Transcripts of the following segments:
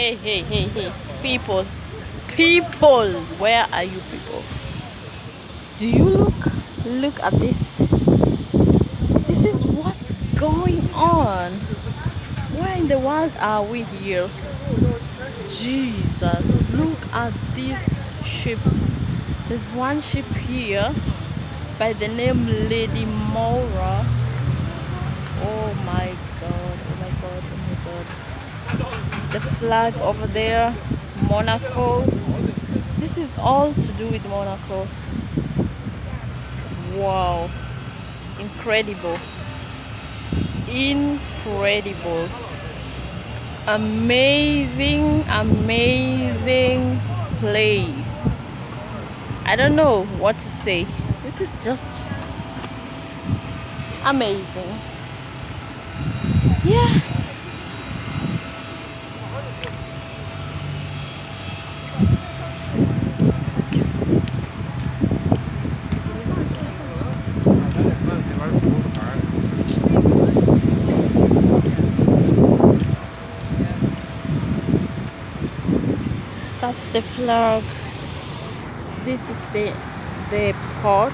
Hey, people, people, where are you people? Do you look at this? This is what's going on. Where in the world are we here? Jesus, look at these ships. There's one ship here by the name Lady Maura. Oh my god, oh my god, oh my god. The flag over there, Monaco. This is all to do with Monaco. Wow, incredible, incredible, amazing, amazing place. I don't know what to say. This is just amazing. Yes. That's the flag. This is the port.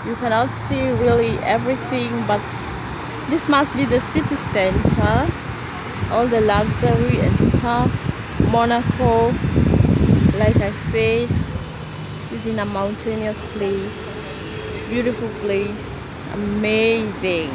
You cannot see really everything, but this must be the city center. All the luxury and stuff. Monaco, like I said, is in a mountainous place. Beautiful place. Amazing.